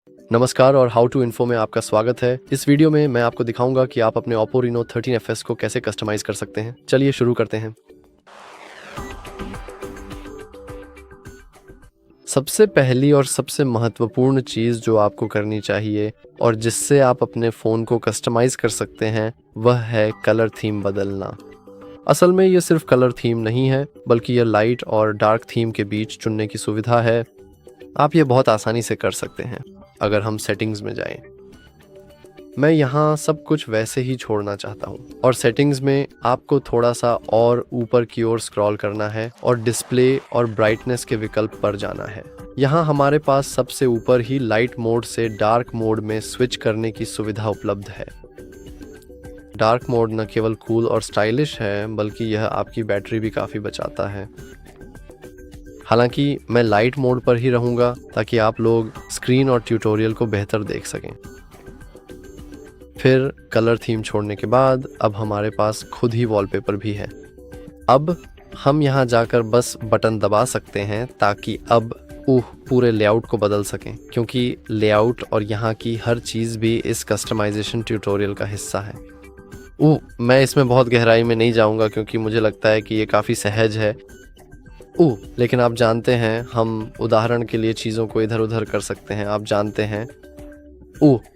नमस्कार और how to info में आपका स्वागत है। इस वीडियो में मैं आपको दिखाऊंगा कि आप अपने Oppo Reno 13FS को कैसे कस्टमाइज कर सकते हैं। चलिए शुरू करते हैं। सबसे पहली और सबसे महत्वपूर्ण चीज़ जो आपको करनी चाहिए और जिससे आप अपने फ़ोन को कस्टमाइज कर सकते हैं वह है कलर थीम बदलना। असल में ये सिर्फ कलर थीम नहीं है, बल्कि यह लाइट और डार्क थीम के बीच चुनने की सुविधा है। आप ये बहुत आसानी से कर सकते हैं अगर हम सेटिंग्स में जाएं। मैं यहाँ सब कुछ वैसे ही छोड़ना चाहता हूँ और सेटिंग्स में आपको थोड़ा सा और ऊपर की ओर स्क्रॉल करना है और डिस्प्ले और ब्राइटनेस के विकल्प पर जाना है। यहाँ हमारे पास सबसे ऊपर ही लाइट मोड से डार्क मोड में स्विच करने की सुविधा उपलब्ध है। डार्क मोड न केवल कूल और स्टाइलिश है, बल्कि यह आपकी बैटरी भी काफ़ी बचाता है। हालांकि मैं लाइट मोड पर ही रहूँगा ताकि आप लोग स्क्रीन और ट्यूटोरियल को बेहतर देख सकें। फिर कलर थीम छोड़ने के बाद अब हमारे पास खुद ही वॉलपेपर भी है। अब हम यहाँ जाकर बस बटन दबा सकते हैं ताकि अब पूरे लेआउट को बदल सकें, क्योंकि लेआउट और यहाँ की हर चीज़ भी इस कस्टमाइजेशन ट्यूटोरियल का हिस्सा है। मैं इसमें बहुत गहराई में नहीं जाऊँगा क्योंकि मुझे लगता है कि ये काफ़ी सहज है। लेकिन आप जानते हैं, हम उदाहरण के लिए चीज़ों को इधर उधर कर सकते हैं। आप जानते हैं,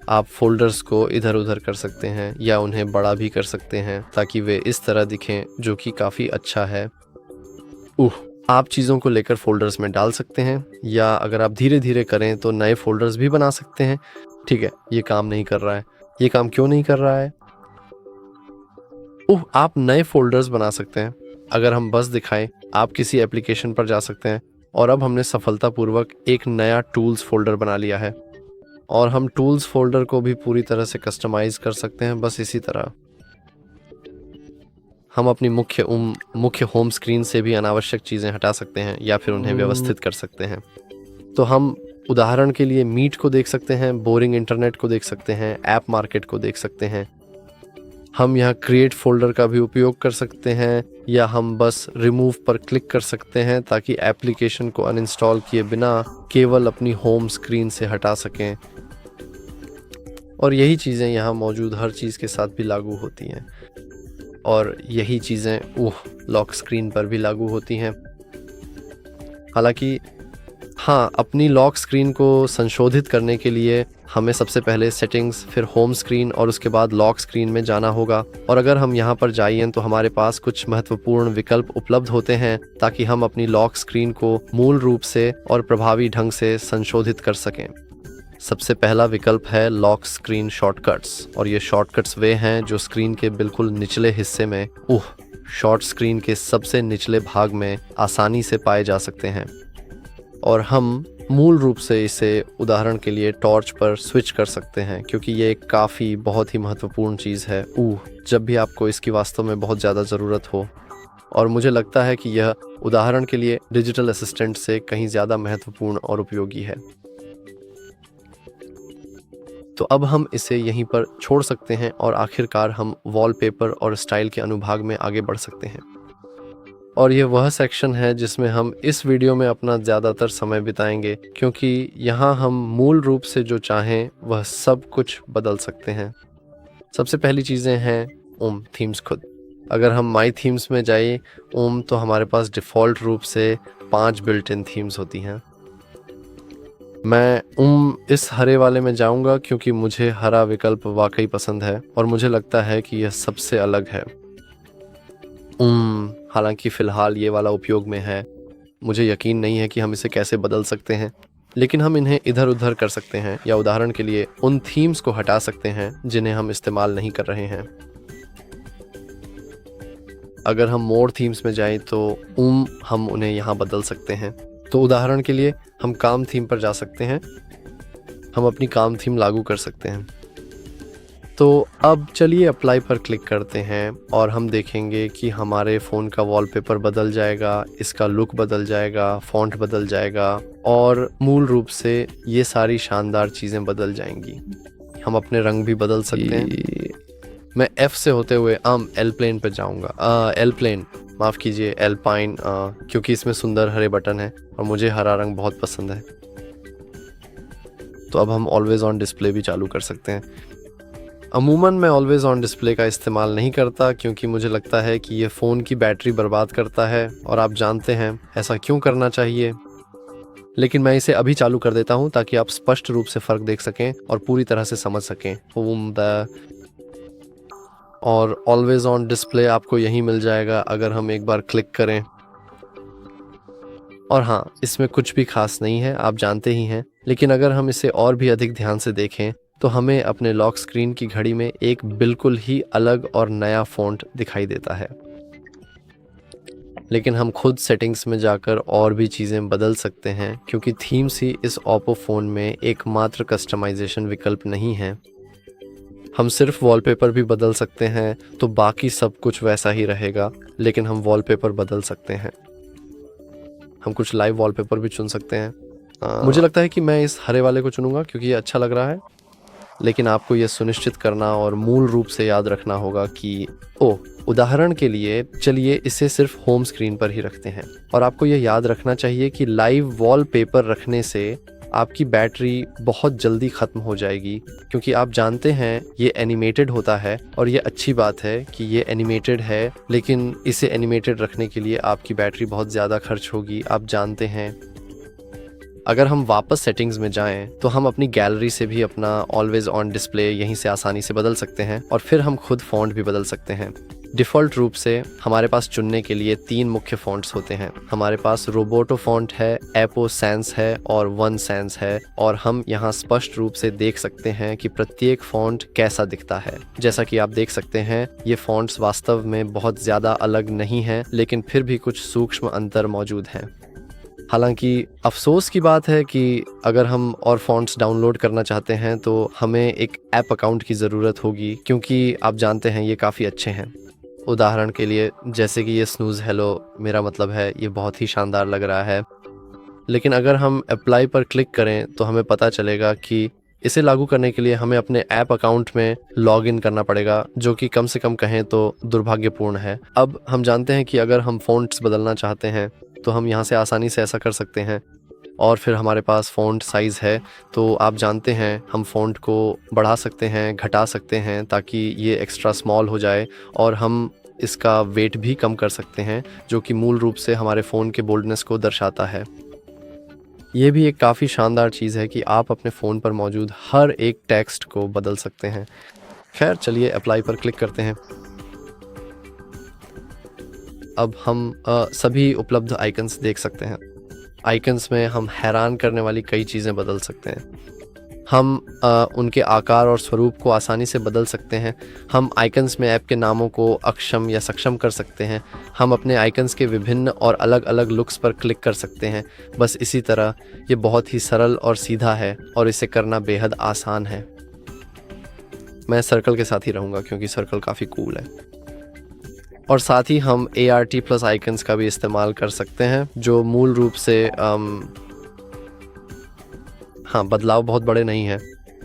आप फोल्डर्स को इधर उधर कर सकते हैं या उन्हें बड़ा भी कर सकते हैं ताकि वे इस तरह दिखें, जो कि काफ़ी अच्छा है। आप चीज़ों को लेकर फोल्डर्स में डाल सकते हैं, या अगर आप धीरे धीरे करें तो नए फोल्डर्स भी बना सकते हैं। ठीक है, ये काम नहीं कर रहा है। ये काम क्यों नहीं कर रहा है? आप नए फोल्डर्स बना सकते हैं। अगर हम बस दिखाएं, आप किसी एप्लीकेशन पर जा सकते हैं और अब हमने सफलतापूर्वक एक नया टूल्स फोल्डर बना लिया है और हम टूल्स फोल्डर को भी पूरी तरह से कस्टमाइज कर सकते हैं। बस इसी तरह हम अपनी मुख्य होम स्क्रीन से भी अनावश्यक चीज़ें हटा सकते हैं या फिर उन्हें व्यवस्थित कर सकते हैं। तो हम उदाहरण के लिए मीट को देख सकते हैं, बोरिंग इंटरनेट को देख सकते हैं, ऐप मार्केट को देख सकते हैं। हम यहाँ क्रिएट फोल्डर का भी उपयोग कर सकते हैं, या हम बस रिमूव पर क्लिक कर सकते हैं ताकि एप्लीकेशन को अनइंस्टॉल किए बिना केवल अपनी होम स्क्रीन से हटा सकें। और यही चीज़ें यहाँ मौजूद हर चीज़ के साथ भी लागू होती हैं, और यही चीज़ें लॉक स्क्रीन पर भी लागू होती हैं। हालांकि हाँ, अपनी लॉक स्क्रीन को संशोधित करने के लिए हमें सबसे पहले सेटिंग्स, फिर होम स्क्रीन और उसके बाद लॉक स्क्रीन में जाना होगा। और अगर हम यहाँ पर जाइए तो हमारे पास कुछ महत्वपूर्ण विकल्प उपलब्ध होते हैं ताकि हम अपनी लॉक स्क्रीन को मूल रूप से और प्रभावी ढंग से संशोधित कर सकें। सबसे पहला विकल्प है लॉक स्क्रीन शॉर्टकट्स, और ये शॉर्टकट्स वे हैं जो स्क्रीन के बिल्कुल निचले हिस्से में शॉर्ट स्क्रीन के सबसे निचले भाग में आसानी से पाए जा सकते हैं। और हम मूल रूप से इसे उदाहरण के लिए टॉर्च पर स्विच कर सकते हैं, क्योंकि ये एक काफ़ी बहुत ही महत्वपूर्ण चीज़ है जब भी आपको इसकी वास्तव में बहुत ज़्यादा ज़रूरत हो। और मुझे लगता है कि यह उदाहरण के लिए डिजिटल असिस्टेंट से कहीं ज़्यादा महत्वपूर्ण और उपयोगी है। तो अब हम इसे यहीं पर छोड़ सकते हैं और आखिरकार हम वॉलपेपर और स्टाइल के अनुभाग में आगे बढ़ सकते हैं। और ये वह सेक्शन है जिसमें हम इस वीडियो में अपना ज़्यादातर समय बिताएंगे, क्योंकि यहाँ हम मूल रूप से जो चाहें वह सब कुछ बदल सकते हैं। सबसे पहली चीज़ें हैं थीम्स खुद। अगर हम माई थीम्स में जाइए तो हमारे पास डिफ़ॉल्ट रूप से 5 बिल्ट इन थीम्स होती हैं। मैं इस हरे वाले में जाऊंगा क्योंकि मुझे हरा विकल्प वाकई पसंद है और मुझे लगता है कि यह सबसे अलग है। हालांकि फ़िलहाल ये वाला उपयोग में है। मुझे यकीन नहीं है कि हम इसे कैसे बदल सकते हैं, लेकिन हम इन्हें इधर उधर कर सकते हैं, या उदाहरण के लिए उन थीम्स को हटा सकते हैं जिन्हें हम इस्तेमाल नहीं कर रहे हैं। अगर हम मोर थीम्स में जाएं तो हम उन्हें यहाँ बदल सकते हैं। तो उदाहरण के लिए हम काम थीम पर जा सकते हैं, हम अपनी काम थीम लागू कर सकते हैं। तो अब चलिए अप्लाई पर क्लिक करते हैं और हम देखेंगे कि हमारे फ़ोन का वॉलपेपर बदल जाएगा, इसका लुक बदल जाएगा, फ़ॉन्ट बदल जाएगा और मूल रूप से ये सारी शानदार चीज़ें बदल जाएंगी। हम अपने रंग भी बदल सकते हैं। मैं F से होते हुए एलप्लेन पर जाऊंगा। एलप्लेन, माफ़ कीजिए, एल्पाइन, क्योंकि इसमें सुंदर हरे बटन हैं और मुझे हरा रंग बहुत पसंद है। तो अब हम ऑलवेज़ ऑन डिस्प्ले भी चालू कर सकते हैं। अमूमन मैं ऑलवेज़ ऑन डिस्प्ले का इस्तेमाल नहीं करता क्योंकि मुझे लगता है कि ये फ़ोन की बैटरी बर्बाद करता है और आप जानते हैं ऐसा क्यों करना चाहिए। लेकिन मैं इसे अभी चालू कर देता हूँ ताकि आप स्पष्ट रूप से फ़र्क देख सकें और पूरी तरह से समझ सकें। और ऑलवेज़ ऑन डिस्प्ले आपको यहीं मिल जाएगा अगर हम एक बार क्लिक करें। और हाँ, इसमें कुछ भी खास नहीं है, आप जानते ही हैं। लेकिन अगर हम इसे और भी अधिक ध्यान से देखें तो हमें अपने लॉक स्क्रीन की घड़ी में एक बिल्कुल ही अलग और नया फ़ॉन्ट दिखाई देता है। लेकिन हम खुद सेटिंग्स में जाकर और भी चीज़ें बदल सकते हैं क्योंकि थीम्स ही इस ओप्पो फ़ोन में एकमात्र कस्टमाइजेशन विकल्प नहीं है। हम सिर्फ वॉलपेपर भी बदल सकते हैं, तो बाकी सब कुछ वैसा ही रहेगा, लेकिन हम वॉलपेपर बदल सकते हैं। हम कुछ लाइव वॉलपेपर भी चुन सकते हैं। मुझे लगता है कि मैं इस हरे वाले को चुनूंगा क्योंकि ये अच्छा लग रहा है। लेकिन आपको ये सुनिश्चित करना और मूल रूप से याद रखना होगा कि उदाहरण के लिए चलिए इसे सिर्फ होम स्क्रीन पर ही रखते हैं। और आपको ये याद रखना चाहिए कि लाइव वॉलपेपर रखने से आपकी बैटरी बहुत जल्दी ख़त्म हो जाएगी क्योंकि आप जानते हैं ये एनिमेटेड होता है। और ये अच्छी बात है कि ये एनिमेटेड है, लेकिन इसे एनिमेटेड रखने के लिए आपकी बैटरी बहुत ज़्यादा खर्च होगी, आप जानते हैं। अगर हम वापस सेटिंग्स में जाएं तो हम अपनी गैलरी से भी अपना ऑलवेज़ ऑन डिस्प्ले यहीं से आसानी से बदल सकते हैं और फिर हम खुद फ़ॉन्ट भी बदल सकते हैं। डिफ़ॉल्ट रूप से हमारे पास चुनने के लिए 3 मुख्य फ़ॉन्ट्स होते हैं। हमारे पास रोबोटो फ़ॉन्ट है, एपो सैंस है और वन सैंस है। और हम यहाँ स्पष्ट रूप से देख सकते हैं कि प्रत्येक फ़ॉन्ट कैसा दिखता है। जैसा कि आप देख सकते हैं ये फ़ॉन्ट्स वास्तव में बहुत ज़्यादा अलग नहीं हैं, लेकिन फिर भी कुछ सूक्ष्म अंतर मौजूद हैं। हालांकि अफसोस की बात है कि अगर हम और फ़ॉन्ट्स डाउनलोड करना चाहते हैं तो हमें एक ऐप अकाउंट की ज़रूरत होगी क्योंकि आप जानते हैं ये काफ़ी अच्छे हैं। उदाहरण के लिए जैसे कि ये स्नूज़ हेलो, मेरा मतलब है ये बहुत ही शानदार लग रहा है। लेकिन अगर हम अप्लाई पर क्लिक करें तो हमें पता चलेगा कि इसे लागू करने के लिए हमें अपने ऐप अकाउंट में लॉग इन करना पड़ेगा, जो कि कम से कम कहें तो दुर्भाग्यपूर्ण है। अब हम जानते हैं कि अगर हम फ़ॉन्ट्स बदलना चाहते हैं तो हम यहाँ से आसानी से ऐसा कर सकते हैं। और फिर हमारे पास फ़ॉन्ट साइज़ है, तो आप जानते हैं हम फ़ॉन्ट को बढ़ा सकते हैं, घटा सकते हैं ताकि ये एक्स्ट्रा स्मॉल हो जाए। और हम इसका वेट भी कम कर सकते हैं, जो कि मूल रूप से हमारे फ़ोन के बोल्डनेस को दर्शाता है। ये भी एक काफ़ी शानदार चीज़ है कि आप अपने फ़ोन पर मौजूद हर एक टेक्स्ट को बदल सकते हैं। खैर चलिए अप्लाई पर क्लिक करते हैं। अब हम सभी उपलब्ध आइकन्स देख सकते हैं। आइकन्स में हम हैरान करने वाली कई चीज़ें बदल सकते हैं। हम उनके आकार और स्वरूप को आसानी से बदल सकते हैं। हम आइकन्स में ऐप के नामों को अक्षम या सक्षम कर सकते हैं। हम अपने आइकन्स के विभिन्न और अलग अलग लुक्स पर क्लिक कर सकते हैं। बस इसी तरह ये बहुत ही सरल और सीधा है और इसे करना बेहद आसान है। मैं सर्कल के साथ ही रहूँगा क्योंकि सर्कल काफ़ी कूल है। और साथ ही हम ART+ आइकन्स का भी इस्तेमाल कर सकते हैं, जो मूल रूप से बदलाव बहुत बड़े नहीं हैं।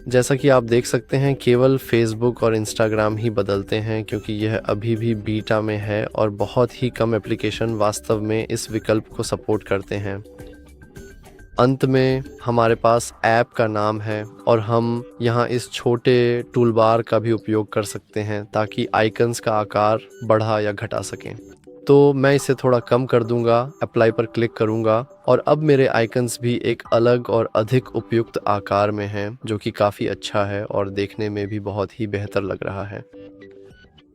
जैसा कि आप देख सकते हैं केवल फेसबुक और इंस्टाग्राम ही बदलते हैं क्योंकि यह अभी भी बीटा में है और बहुत ही कम एप्लीकेशन वास्तव में इस विकल्प को सपोर्ट करते हैं। अंत में हमारे पास ऐप का नाम है और हम यहाँ इस छोटे टूलबार का भी उपयोग कर सकते हैं ताकि आइकन्स का आकार बढ़ा या घटा सकें। तो मैं इसे थोड़ा कम कर दूंगा, अप्लाई पर क्लिक करूंगा और अब मेरे आइकन्स भी एक अलग और अधिक उपयुक्त आकार में हैं, जो कि काफ़ी अच्छा है और देखने में भी बहुत ही बेहतर लग रहा है।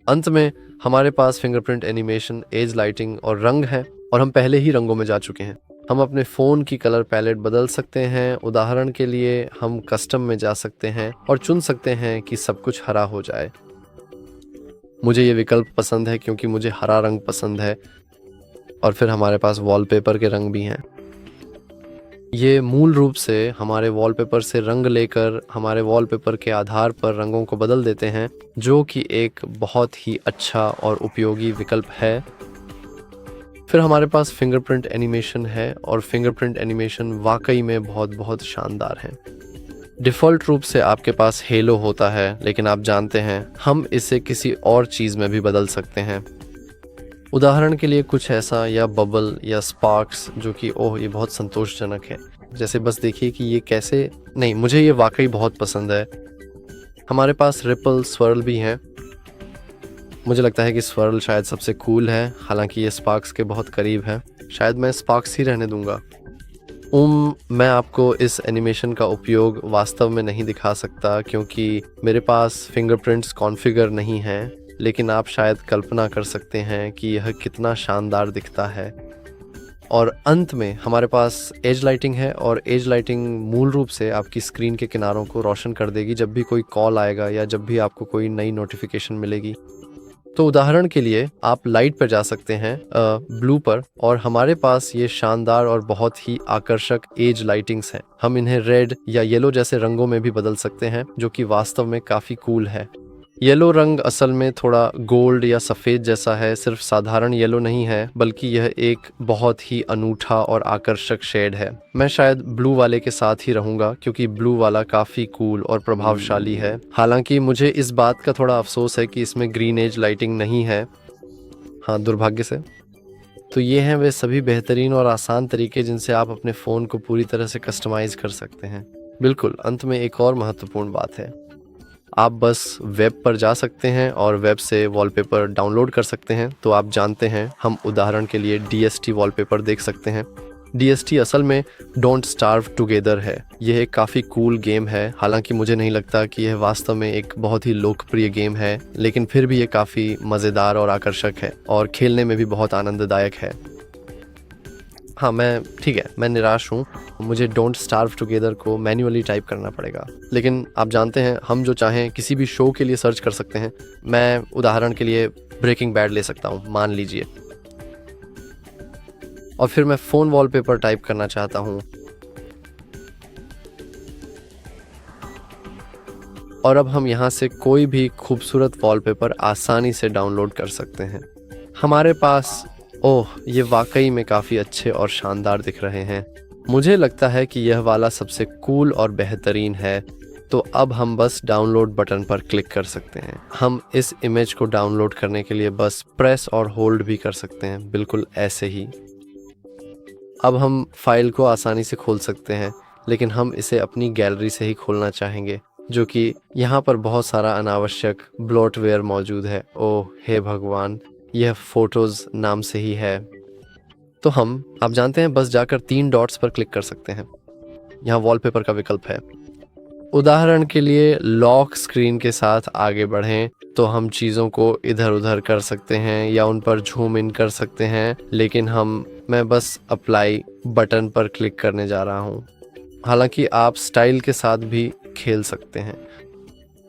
अंत में हमारे पास फिंगरप्रिंट एनिमेशन, एज लाइटिंग और रंग है और हम पहले ही रंगों में जा चुके हैं। हम अपने फ़ोन की कलर पैलेट बदल सकते हैं। उदाहरण के लिए हम कस्टम में जा सकते हैं और चुन सकते हैं कि सब कुछ हरा हो जाए। मुझे ये विकल्प पसंद है क्योंकि मुझे हरा रंग पसंद है। और फिर हमारे पास वॉलपेपर के रंग भी हैं। ये मूल रूप से हमारे वॉलपेपर से रंग लेकर हमारे वॉलपेपर के आधार पर रंगों को बदल देते हैं, जो कि एक बहुत ही अच्छा और उपयोगी विकल्प है। फिर हमारे पास फिंगरप्रिंट एनिमेशन है और फिंगरप्रिंट एनिमेशन वाकई में बहुत शानदार है। डिफ़ॉल्ट रूप से आपके पास हेलो होता है, लेकिन आप जानते हैं हम इसे किसी और चीज़ में भी बदल सकते हैं। उदाहरण के लिए कुछ ऐसा, या बबल या स्पार्क्स, जो कि ये बहुत संतोषजनक है। जैसे बस देखिए कि ये कैसे, नहीं मुझे ये वाकई बहुत पसंद है। हमारे पास रिपल स्वर्ल भी हैं। मुझे लगता है कि स्वर्ल शायद सबसे कूल है, हालांकि ये स्पार्क्स के बहुत करीब है। शायद मैं स्पार्क्स ही रहने दूंगा। मैं आपको इस एनिमेशन का उपयोग वास्तव में नहीं दिखा सकता क्योंकि मेरे पास फिंगरप्रिंट्स कॉन्फ़िगर नहीं हैं, लेकिन आप शायद कल्पना कर सकते हैं कि यह कितना शानदार दिखता है। और अंत में हमारे पास एज लाइटिंग है, और एज लाइटिंग मूल रूप से आपकी स्क्रीन के किनारों को रोशन कर देगी जब भी कोई कॉल आएगा या जब भी आपको कोई नई नोटिफिकेशन मिलेगी। तो उदाहरण के लिए आप लाइट पर जा सकते हैं, ब्लू पर, और हमारे पास ये शानदार और बहुत ही आकर्षक एज लाइटिंग्स हैं। हम इन्हें रेड या येलो जैसे रंगों में भी बदल सकते हैं, जो कि वास्तव में काफ़ी कूल है। येलो रंग असल में थोड़ा गोल्ड या सफ़ेद जैसा है, सिर्फ साधारण येलो नहीं है, बल्कि यह एक बहुत ही अनूठा और आकर्षक शेड है। मैं शायद ब्लू वाले के साथ ही रहूँगा क्योंकि ब्लू वाला काफ़ी कूल और प्रभावशाली है। हालांकि मुझे इस बात का थोड़ा अफसोस है कि इसमें ग्रीन एज लाइटिंग नहीं है, हाँ दुर्भाग्य से। तो ये हैं वे सभी बेहतरीन और आसान तरीके जिनसे आप अपने फ़ोन को पूरी तरह से कस्टमाइज़ कर सकते हैं। बिल्कुल, अंत में एक और महत्वपूर्ण बात है, आप बस वेब पर जा सकते हैं और वेब से वॉलपेपर डाउनलोड कर सकते हैं। तो आप जानते हैं, हम उदाहरण के लिए DST वॉलपेपर देख सकते हैं। DST असल में डोंट स्टार्व टुगेदर है। यह एक काफ़ी कूल गेम है, हालांकि मुझे नहीं लगता कि यह वास्तव में एक बहुत ही लोकप्रिय गेम है, लेकिन फिर भी ये काफ़ी मज़ेदार और आकर्षक है और खेलने में भी बहुत आनंददायक है। हाँ ठीक है, मैं निराश हूँ। मुझे डोंट स्टार्व टुगेदर को मैन्युअली टाइप करना पड़ेगा, लेकिन आप जानते हैं हम जो चाहें किसी भी शो के लिए सर्च कर सकते हैं। मैं उदाहरण के लिए ब्रेकिंग बैड ले सकता हूँ, मान लीजिए, और फिर मैं फ़ोन वॉलपेपर टाइप करना चाहता हूँ, और अब हम यहाँ से कोई भी खूबसूरत वॉलपेपर आसानी से डाउनलोड कर सकते हैं। हमारे पास, ओह ये वाकई में काफ़ी अच्छे और शानदार दिख रहे हैं। मुझे लगता है कि यह वाला सबसे कूल और बेहतरीन है। तो अब हम बस डाउनलोड बटन पर क्लिक कर सकते हैं। हम इस इमेज को डाउनलोड करने के लिए बस प्रेस और होल्ड भी कर सकते हैं, बिल्कुल ऐसे ही। अब हम फाइल को आसानी से खोल सकते हैं, लेकिन हम इसे अपनी गैलरी से ही खोलना चाहेंगे, जो कि यहाँ पर बहुत सारा अनावश्यक ब्लॉटवेयर मौजूद है। ओह हे भगवान, यह फोटोज़ नाम से ही है। तो आप जानते हैं, बस जाकर 3 डॉट्स पर क्लिक कर सकते हैं। यहाँ वॉलपेपर का विकल्प है। उदाहरण के लिए लॉक स्क्रीन के साथ आगे बढ़ें तो हम चीज़ों को इधर उधर कर सकते हैं या उन पर झूम इन कर सकते हैं, लेकिन मैं बस अप्लाई बटन पर क्लिक करने जा रहा हूँ। हालांकि आप स्टाइल के साथ भी खेल सकते हैं।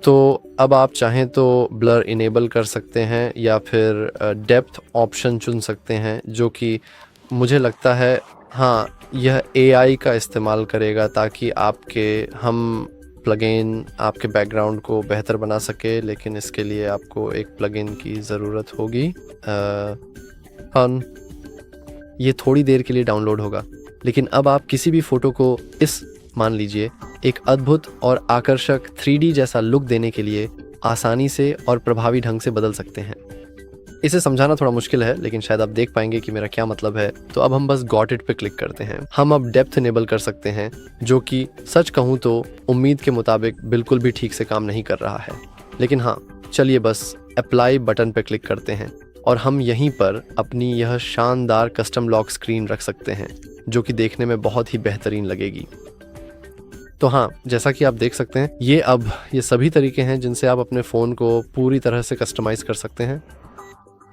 तो अब आप चाहें तो ब्लर इनेबल कर सकते हैं या फिर डेप्थ ऑप्शन चुन सकते हैं, जो कि मुझे लगता है, हाँ यह AI का इस्तेमाल करेगा ताकि हम प्लगइन आपके बैकग्राउंड को बेहतर बना सके, लेकिन इसके लिए आपको एक प्लगइन की ज़रूरत होगी। ये थोड़ी देर के लिए डाउनलोड होगा, लेकिन अब आप किसी भी फ़ोटो को मान लीजिए एक अद्भुत और आकर्षक 3D जैसा लुक देने के लिए आसानी से और प्रभावी ढंग से बदल सकते हैं। इसे समझाना थोड़ा मुश्किल है, लेकिन शायद आप देख पाएंगे कि मेरा क्या मतलब है। तो अब हम बस गॉट इट पे क्लिक करते हैं। हम अब डेप्थ इनेबल कर सकते हैं, जो कि सच कहूँ तो उम्मीद के मुताबिक बिल्कुल भी ठीक से काम नहीं कर रहा है, लेकिन हाँ चलिए बस अप्लाई बटन पे क्लिक करते हैं और हम यहीं पर अपनी यह शानदार कस्टम लॉक स्क्रीन रख सकते हैं, जो कि देखने में बहुत ही बेहतरीन लगेगी। तो हाँ, जैसा कि आप देख सकते हैं, ये सभी तरीके हैं जिनसे आप अपने फ़ोन को पूरी तरह से कस्टमाइज़ कर सकते हैं।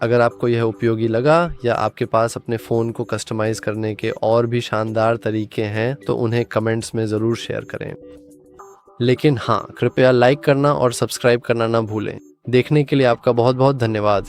अगर आपको यह उपयोगी लगा या आपके पास अपने फ़ोन को कस्टमाइज़ करने के और भी शानदार तरीके हैं, तो उन्हें कमेंट्स में ज़रूर शेयर करें। लेकिन हाँ, कृपया लाइक करना और सब्सक्राइब करना ना भूलें। देखने के लिए आपका बहुत बहुत धन्यवाद।